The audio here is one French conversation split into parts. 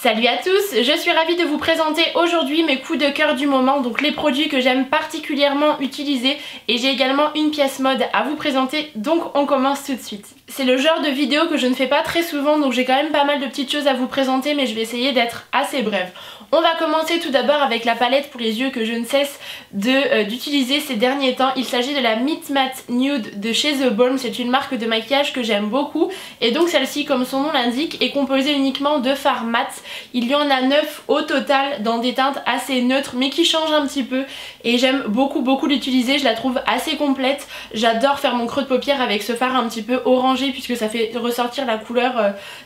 Salut à tous, je suis ravie de vous présenter aujourd'hui mes coups de cœur du moment, donc les produits que j'aime particulièrement utiliser, et j'ai également une pièce mode à vous présenter, donc on commence tout de suite. C'est le genre de vidéo que je ne fais pas très souvent, donc j'ai quand même pas mal de petites choses à vous présenter, mais je vais essayer d'être assez brève. On va commencer tout d'abord avec la palette pour les yeux que je ne cesse d'utiliser ces derniers temps. Il s'agit de la Meet Matte Nude de chez The Balm. C'est une marque de maquillage que j'aime beaucoup. Et donc celle-ci, comme son nom l'indique, est composée uniquement de fards mat. Il y en a 9 au total dans des teintes assez neutres mais qui changent un petit peu. Et j'aime beaucoup l'utiliser, je la trouve assez complète. J'adore faire mon creux de paupière avec ce fard un petit peu orangé puisque ça fait ressortir la couleur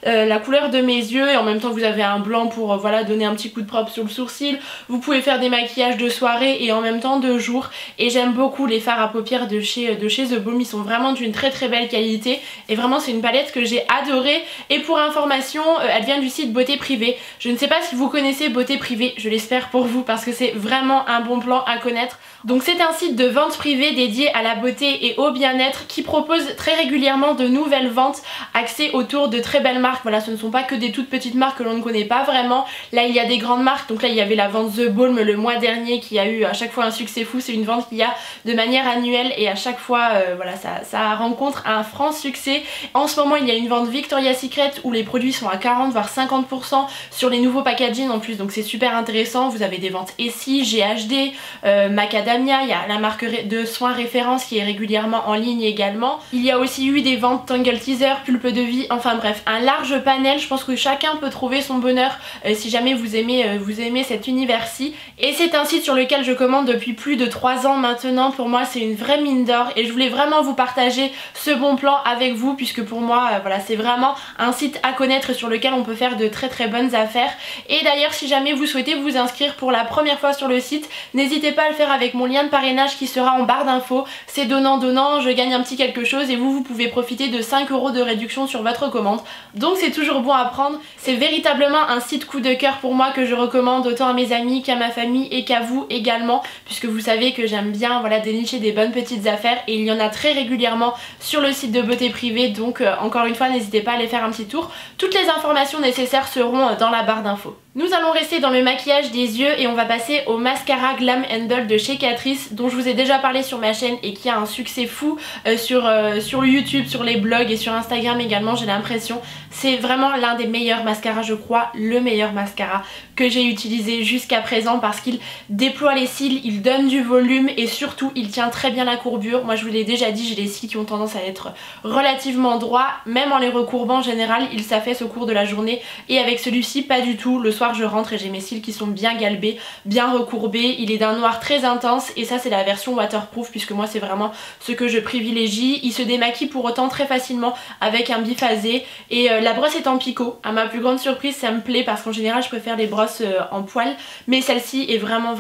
de mes yeux. Et en même temps vous avez un blanc pour voilà, donner un petit coup de propre sur le sourcil. Vous pouvez faire des maquillages de soirée et en même temps de jour, et j'aime beaucoup les fards à paupières de chez The Balm. Ils sont vraiment d'une très belle qualité et vraiment c'est une palette que j'ai adorée. Et pour information, elle vient du site Beauté Privée. Je ne sais pas si vous connaissez Beauté Privée, je l'espère pour vous parce que c'est vraiment un bon plan à connaître. Donc c'est un site de vente privée dédié à la beauté et au bien-être qui propose très régulièrement de nouvelles ventes axées autour de très belles marques. Voilà, ce ne sont pas que des toutes petites marques que l'on ne connaît pas vraiment. Là il y a des grandes marques, donc là il y avait la vente The Balm le mois dernier qui a eu à chaque fois un succès fou. C'est une vente qu'il y a de manière annuelle et à chaque fois voilà, ça rencontre un franc succès. En ce moment il y a une vente Victoria's Secret où les produits sont à 40 voire 50% sur les nouveaux packaging en plus, donc c'est super intéressant. Vous avez des ventes Essie, GHD, Macadamia, il y a la marque de soins référence qui est régulièrement en ligne également. Il y a aussi eu des ventes Tangle Teaser, Pulpe de Vie, enfin bref, un large panel. Je pense que chacun peut trouver son bonheur si jamais vous aimez cet univers-ci. Et c'est un site sur lequel je commande depuis plus de 3 ans maintenant. Pour moi c'est une vraie mine d'or et je voulais vraiment vous partager ce bon plan avec vous puisque pour moi voilà, c'est vraiment un site à connaître sur lequel on peut faire de très bonnes affaires. Et d'ailleurs si jamais vous souhaitez vous inscrire pour la première fois sur le site, n'hésitez pas à le faire avec mon lien de parrainage qui sera en barre d'infos. C'est donnant, je gagne un petit quelque chose et vous pouvez profiter de 5 € de réduction sur votre commande. Donc c'est toujours bon à prendre. C'est véritablement un site coup de cœur pour moi que je recommande autant à mes amis qu'à ma famille et qu'à vous également, puisque vous savez que j'aime bien voilà, dénicher des bonnes petites affaires et il y en a très régulièrement sur le site de Beauté Privée. Donc encore une fois n'hésitez pas à aller faire un petit tour. Toutes les informations nécessaires seront dans la barre d'infos. Nous allons rester dans le maquillage des yeux et on va passer au mascara Glam Handle de chez Catrice, dont je vous ai déjà parlé sur ma chaîne et qui a un succès fou sur YouTube, sur les blogs et sur Instagram également, j'ai l'impression. C'est vraiment l'un des meilleurs mascaras, je crois, le meilleur mascara que j'ai utilisé jusqu'à présent parce qu'il déploie les cils, il donne du volume et surtout il tient très bien la courbure. Moi je vous l'ai déjà dit, j'ai les cils qui ont tendance à être relativement droits, même en les recourbant en général, il s'affaisse au cours de la journée et avec celui-ci pas du tout. Le soir je rentre et j'ai mes cils qui sont bien galbés, bien recourbés, il est d'un noir très intense et ça c'est la version waterproof puisque moi c'est vraiment ce que je privilégie. Il se démaquille pour autant très facilement avec un biphasé et la brosse est en picot. À ma plus grande surprise ça me plaît parce qu'en général je préfère les brosses en poil, mais celle-ci est vraiment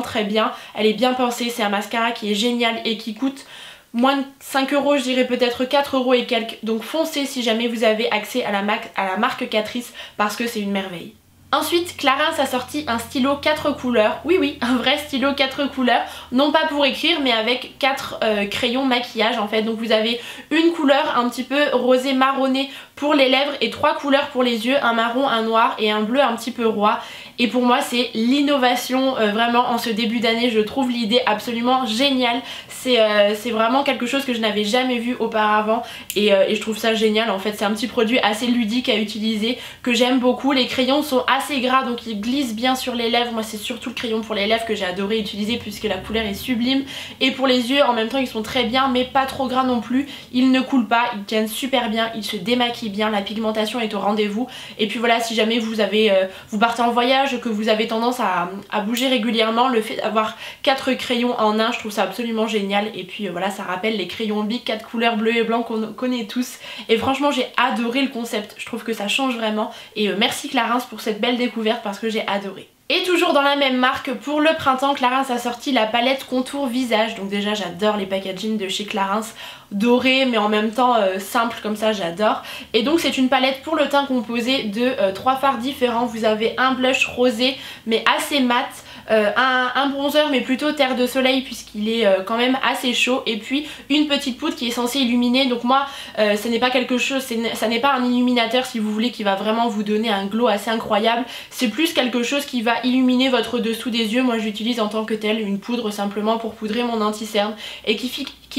très bien. Elle est bien pensée, c'est un mascara qui est génial et qui coûte moins de 5 €, je dirais peut-être 4 € et quelques. Donc foncez si jamais vous avez accès à la marque Catrice parce que c'est une merveille. Ensuite, Clarins a sorti un stylo 4 couleurs, oui, un vrai stylo 4 couleurs, non pas pour écrire mais avec 4 crayons maquillage en fait. Donc vous avez une couleur un petit peu rosé marronné pour les lèvres et 3 couleurs pour les yeux, un marron, un noir et un bleu un petit peu roi. Et pour moi c'est l'innovation vraiment en ce début d'année, je trouve l'idée absolument géniale. C'est vraiment quelque chose que je n'avais jamais vu auparavant et je trouve ça génial en fait. C'est un petit produit assez ludique à utiliser que j'aime beaucoup. Les crayons sont assez gras donc ils glissent bien sur les lèvres. Moi c'est surtout le crayon pour les lèvres que j'ai adoré utiliser puisque la couleur est sublime. Et pour les yeux en même temps ils sont très bien mais pas trop gras non plus. Ils ne coulent pas, ils tiennent super bien, ils se démaquillent bien, la pigmentation est au rendez-vous. Et puis voilà, si jamais vous partez en voyage, que vous avez tendance à bouger régulièrement, le fait d'avoir 4 crayons en un, je trouve ça absolument génial. Et puis voilà, ça rappelle les crayons Bic 4 couleurs bleu et blanc qu'on connaît tous. Et franchement j'ai adoré le concept, je trouve que ça change vraiment. Et merci Clarins pour cette belle découverte parce que j'ai adoré. Et toujours dans la même marque, pour le printemps, Clarins a sorti la palette contour visage. Donc déjà j'adore les packaging de chez Clarins, doré mais en même temps simple comme ça, j'adore. Et donc c'est une palette pour le teint composée de 3 fards différents. Vous avez un blush rosé mais assez mat, un bronzer mais plutôt terre de soleil puisqu'il est quand même assez chaud, et puis une petite poudre qui est censée illuminer. Donc moi ce n'est pas quelque chose, ça n'est pas un illuminateur si vous voulez qui va vraiment vous donner un glow assez incroyable, c'est plus quelque chose qui va illuminer votre dessous des yeux. Moi j'utilise en tant que tel une poudre simplement pour poudrer mon anti-cerne et qui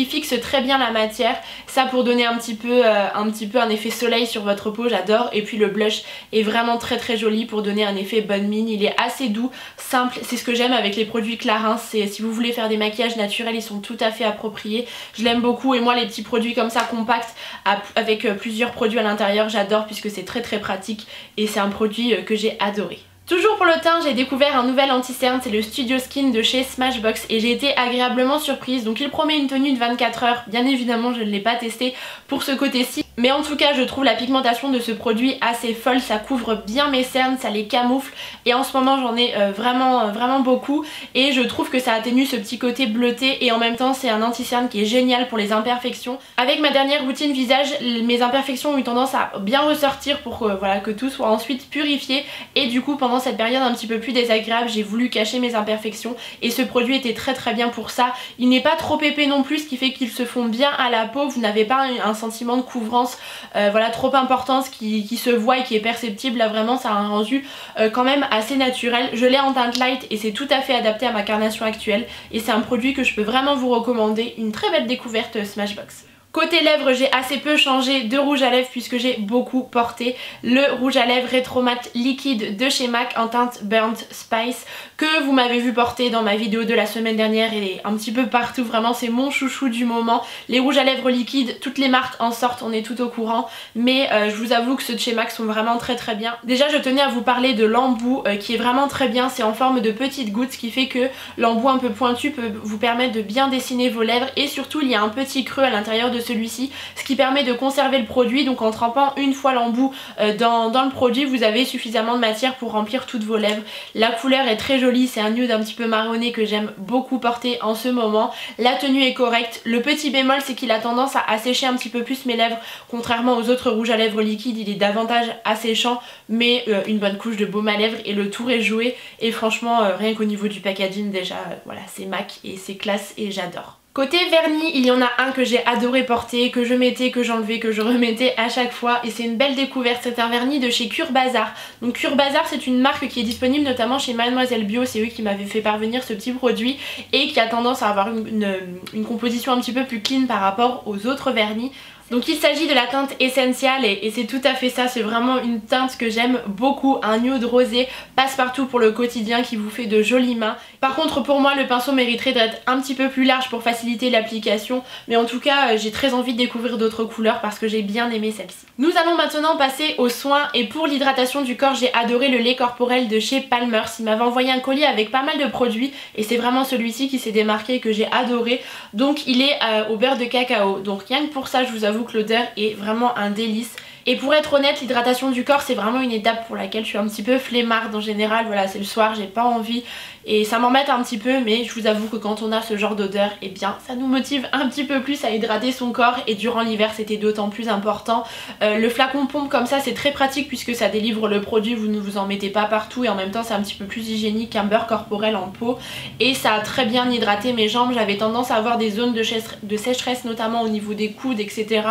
fixe très bien la matière, ça pour donner un petit peu un effet soleil sur votre peau, j'adore. Et puis le blush est vraiment très joli pour donner un effet bonne mine, il est assez doux, simple, c'est ce que j'aime avec les produits Clarins. C'est si vous voulez faire des maquillages naturels, ils sont tout à fait appropriés, je l'aime beaucoup. Et moi les petits produits comme ça compacts avec plusieurs produits à l'intérieur, j'adore puisque c'est très pratique et c'est un produit que j'ai adoré. Toujours pour le teint, j'ai découvert un nouvel anti-cerne, c'est le Studio Skin de chez Smashbox et j'ai été agréablement surprise. Donc il promet une tenue de 24 heures, bien évidemment je ne l'ai pas testé pour ce côté-ci, mais en tout cas je trouve la pigmentation de ce produit assez folle, ça couvre bien mes cernes, ça les camoufle et en ce moment j'en ai vraiment beaucoup et je trouve que ça atténue ce petit côté bleuté et en même temps c'est un anti-cerne qui est génial pour les imperfections. Avec ma dernière routine visage, mes imperfections ont eu tendance à bien ressortir pour que tout soit ensuite purifié, et du coup pendant cette période un petit peu plus désagréable j'ai voulu cacher mes imperfections et ce produit était très bien pour ça. Il n'est pas trop épais non plus, ce qui fait qu'il se fond bien à la peau, vous n'avez pas un sentiment de couvrance trop important qui se voit et qui est perceptible. Là vraiment ça a un rendu quand même assez naturel. Je l'ai en teinte light et c'est tout à fait adapté à ma carnation actuelle et c'est un produit que je peux vraiment vous recommander, une très belle découverte Smashbox. Côté lèvres, j'ai assez peu changé de rouge à lèvres puisque j'ai beaucoup porté le rouge à lèvres Retro Matte liquide de chez MAC en teinte Burnt Spice que vous m'avez vu porter dans ma vidéo de la semaine dernière et un petit peu partout. Vraiment c'est mon chouchou du moment. Les rouges à lèvres liquides, toutes les marques en sortent, on est tout au courant, mais je vous avoue que ceux de chez MAC sont vraiment très bien. Déjà je tenais à vous parler de l'embout qui est vraiment très bien, c'est en forme de petites gouttes, ce qui fait que l'embout un peu pointu peut vous permettre de bien dessiner vos lèvres et surtout il y a un petit creux à l'intérieur de celui-ci, ce qui permet de conserver le produit. Donc en trempant une fois l'embout dans le produit, vous avez suffisamment de matière pour remplir toutes vos lèvres. La couleur est très jolie, c'est un nude un petit peu marronné que j'aime beaucoup porter en ce moment. La tenue est correcte, le petit bémol c'est qu'il a tendance à assécher un petit peu plus mes lèvres, contrairement aux autres rouges à lèvres liquides, il est davantage asséchant, mais une bonne couche de baume à lèvres et le tour est joué. Et franchement rien qu'au niveau du packaging déjà voilà, c'est MAC et c'est classe et j'adore. Côté vernis, il y en a un que j'ai adoré porter, que je mettais, que j'enlevais, que je remettais à chaque fois et c'est une belle découverte. C'est un vernis de chez Cure Bazar. Donc Cure Bazar c'est une marque qui est disponible notamment chez Mademoiselle Bio, c'est eux qui m'avaient fait parvenir ce petit produit et qui a tendance à avoir une composition un petit peu plus clean par rapport aux autres vernis. Donc il s'agit de la teinte Essential et c'est tout à fait ça, c'est vraiment une teinte que j'aime beaucoup, un nude rosé passe-partout pour le quotidien qui vous fait de jolies mains. Par contre pour moi le pinceau mériterait d'être un petit peu plus large pour faciliter l'application, mais en tout cas j'ai très envie de découvrir d'autres couleurs parce que j'ai bien aimé celle-ci. Nous allons maintenant passer aux soins et pour l'hydratation du corps j'ai adoré le lait corporel de chez Palmers. Il m'avait envoyé un colis avec pas mal de produits et c'est vraiment celui-ci qui s'est démarqué et que j'ai adoré. Donc il est au beurre de cacao, donc rien que pour ça je vous avoue que l'odeur est vraiment un délice. Et pour être honnête, l'hydratation du corps c'est vraiment une étape pour laquelle je suis un petit peu flemmarde en général. Voilà, c'est le soir, j'ai pas envie et ça m'embête un petit peu, mais je vous avoue que quand on a ce genre d'odeur, eh bien ça nous motive un petit peu plus à hydrater son corps et durant l'hiver c'était d'autant plus important. Le flacon pompe comme ça c'est très pratique puisque ça délivre le produit, vous ne vous en mettez pas partout et en même temps c'est un petit peu plus hygiénique qu'un beurre corporel en peau et ça a très bien hydraté mes jambes. J'avais tendance à avoir des zones de sécheresse notamment au niveau des coudes etc.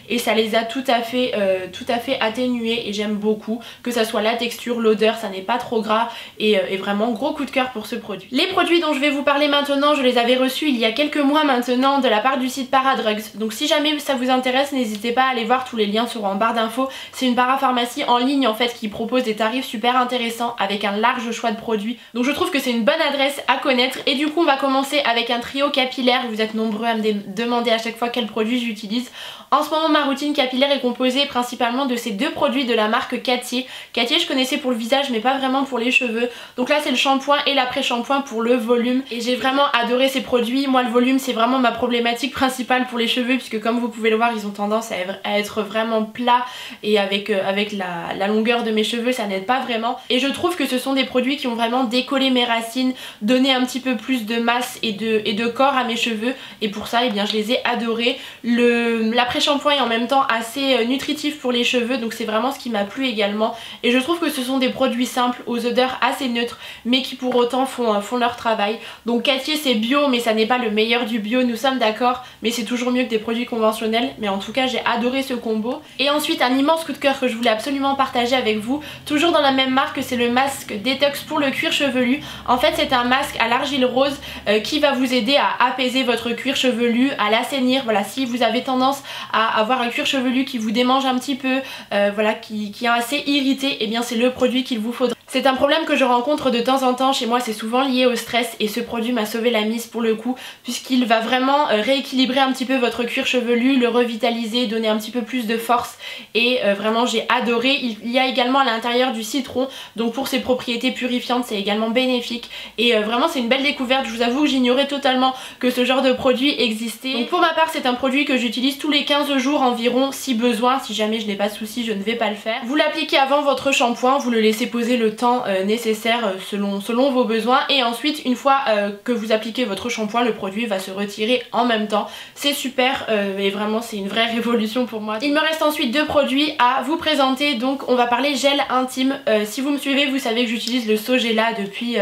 et ça les a tout à fait atténuées et j'aime beaucoup que ça soit la texture, l'odeur, ça n'est pas trop gras et vraiment gros coup de cœur pour ce produit. Les produits dont je vais vous parler maintenant, je les avais reçus il y a quelques mois maintenant de la part du site Paradrugs. Donc si jamais ça vous intéresse, n'hésitez pas à aller voir, tous les liens seront en barre d'infos. C'est une parapharmacie en ligne en fait qui propose des tarifs super intéressants avec un large choix de produits. Donc je trouve que c'est une bonne adresse à connaître et du coup on va commencer avec un trio capillaire. Vous êtes nombreux à me demander à chaque fois quel produit j'utilise. En ce moment ma routine capillaire est composée principalement principalement de ces deux produits de la marque Cattier. Cattier je connaissais pour le visage mais pas vraiment pour les cheveux. Donc là c'est le shampoing et l'après-shampoing pour le volume et j'ai vraiment adoré ces produits. Moi le volume c'est vraiment ma problématique principale pour les cheveux puisque comme vous pouvez le voir ils ont tendance à être vraiment plats et avec la longueur de mes cheveux ça n'aide pas vraiment. Et je trouve que ce sont des produits qui ont vraiment décollé mes racines, donné un petit peu plus de masse et de corps à mes cheveux et pour ça eh bien je les ai adorés. L'après-shampoing est en même temps assez nutritif pour les cheveux donc c'est vraiment ce qui m'a plu également et je trouve que ce sont des produits simples aux odeurs assez neutres mais qui pour autant font leur travail. Donc Cattier c'est bio mais ça n'est pas le meilleur du bio, nous sommes d'accord, mais c'est toujours mieux que des produits conventionnels, mais en tout cas j'ai adoré ce combo. Et ensuite un immense coup de cœur que je voulais absolument partager avec vous, toujours dans la même marque, c'est le masque détox pour le cuir chevelu. En fait c'est un masque à l'argile rose qui va vous aider à apaiser votre cuir chevelu, à l'assainir. Voilà, si vous avez tendance à avoir un cuir chevelu qui vous démange un petit peu, voilà, qui est assez irrité, et eh bien c'est le produit qu'il vous faudra. C'est un problème que je rencontre de temps en temps chez moi, c'est souvent lié au stress et ce produit m'a sauvé la mise pour le coup puisqu'il va vraiment rééquilibrer un petit peu votre cuir chevelu, le revitaliser, donner un petit peu plus de force et vraiment j'ai adoré. Il y a également à l'intérieur du citron donc pour ses propriétés purifiantes c'est également bénéfique et vraiment c'est une belle découverte. Je vous avoue que j'ignorais totalement que ce genre de produit existait. Donc pour ma part c'est un produit que j'utilise tous les 15 jours environ si besoin, si jamais je n'ai pas de soucis je ne vais pas le faire. Vous l'appliquez avant votre shampoing, vous le laissez poser le temps nécessaire selon vos besoins et ensuite une fois que vous appliquez votre shampoing le produit va se retirer en même temps. C'est super et vraiment c'est une vraie révolution pour moi. Il me reste ensuite deux produits à vous présenter, donc on va parler gel intime. Si vous me suivez vous savez que j'utilise le Sogela depuis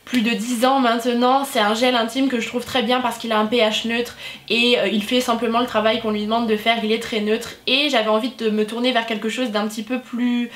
plus de 10 ans maintenant. C'est un gel intime que je trouve très bien parce qu'il a un pH neutre et il fait simplement le travail qu'on lui demande de faire, il est très neutre et j'avais envie de me tourner vers quelque chose d'un petit peu plus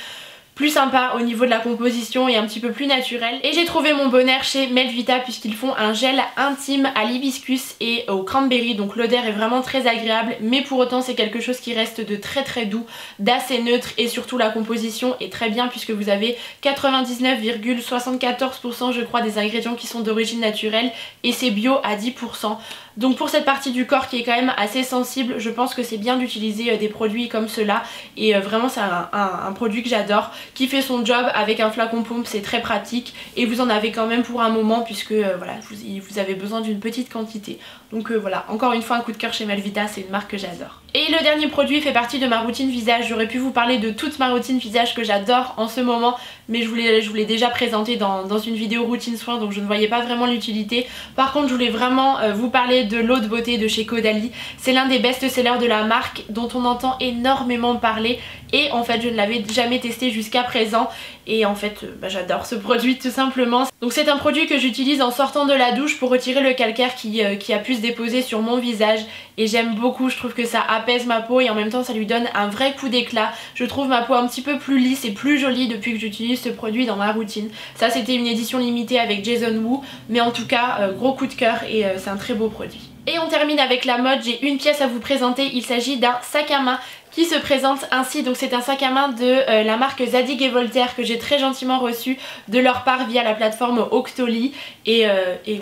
sympa au niveau de la composition et un petit peu plus naturel. Et j'ai trouvé mon bonheur chez Melvita puisqu'ils font un gel intime à l'hibiscus et au cranberry, donc l'odeur est vraiment très agréable mais pour autant c'est quelque chose qui reste de très doux, d'assez neutre et surtout la composition est très bien puisque vous avez 99,74% je crois des ingrédients qui sont d'origine naturelle et c'est bio à 10%. Donc pour cette partie du corps qui est quand même assez sensible, je pense que c'est bien d'utiliser des produits comme cela et vraiment c'est un produit que j'adore, qui fait son job avec un flacon pompe, c'est très pratique et vous en avez quand même pour un moment puisque voilà, vous avez besoin d'une petite quantité. Donc voilà, encore une fois un coup de cœur chez Melvita, c'est une marque que j'adore. Et le dernier produit fait partie de ma routine visage. J'aurais pu vous parler de toute ma routine visage que j'adore en ce moment, mais je vous l'ai déjà présenté dans une vidéo routine soin, donc je ne voyais pas vraiment l'utilité. Par contre je voulais vraiment vous parler de l'eau de beauté de chez Caudalie. C'est l'un des best-sellers de la marque dont on entend énormément parler et en fait je ne l'avais jamais testé jusqu'à présent et en fait j'adore ce produit tout simplement. Donc c'est un produit que j'utilise en sortant de la douche pour retirer le calcaire qui a pu se déposer sur mon visage et j'aime beaucoup, je trouve que ça apaise ma peau et en même temps ça lui donne un vrai coup d'éclat. Je trouve ma peau un petit peu plus lisse et plus jolie depuis que j'utilise ce produit dans ma routine. Ça c'était une édition limitée avec Jason Wu mais en tout cas gros coup de cœur et c'est un très beau produit. Et on termine avec la mode, j'ai une pièce à vous présenter, il s'agit d'un sac à main qui se présente ainsi. Donc c'est un sac à main de la marque Zadig et Voltaire que j'ai très gentiment reçu de leur part via la plateforme Octoly et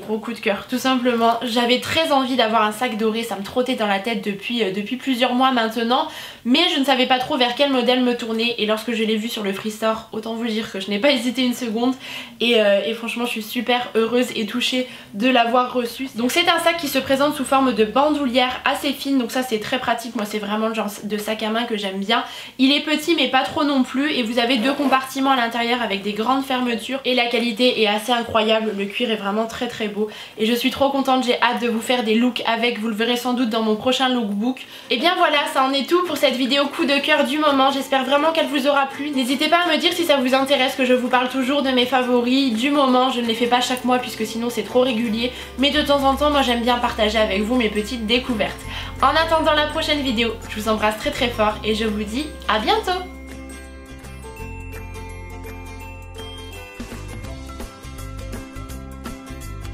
gros coup de cœur tout simplement. J'avais très envie d'avoir un sac doré, ça me trottait dans la tête depuis plusieurs mois maintenant, mais je ne savais pas trop vers quel modèle me tourner et lorsque je l'ai vu sur le Free Store, autant vous dire que je n'ai pas hésité une seconde et franchement je suis super heureuse et touchée de l'avoir reçu. Donc c'est un sac qui se présente sous forme de bandoulière assez fine, donc ça c'est très pratique, moi c'est vraiment le genre de sac à main que j'aime bien. Il est petit mais pas trop non plus et vous avez deux compartiments à l'intérieur avec des grandes fermetures et la qualité est assez incroyable, le cuir est vraiment très beau et je suis trop contente, j'ai hâte de vous faire des looks avec, vous le verrez sans doute dans mon prochain lookbook. Et bien voilà, ça en est tout pour cette vidéo coup de cœur du moment, j'espère vraiment qu'elle vous aura plu. N'hésitez pas à me dire si ça vous intéresse que je vous parle toujours de mes favoris du moment, je ne les fais pas chaque mois puisque sinon c'est trop régulier, mais de temps en temps moi j'aime bien partager avec vous mes petites découvertes. En attendant la prochaine vidéo, je vous embrasse très fort et je vous dis à bientôt.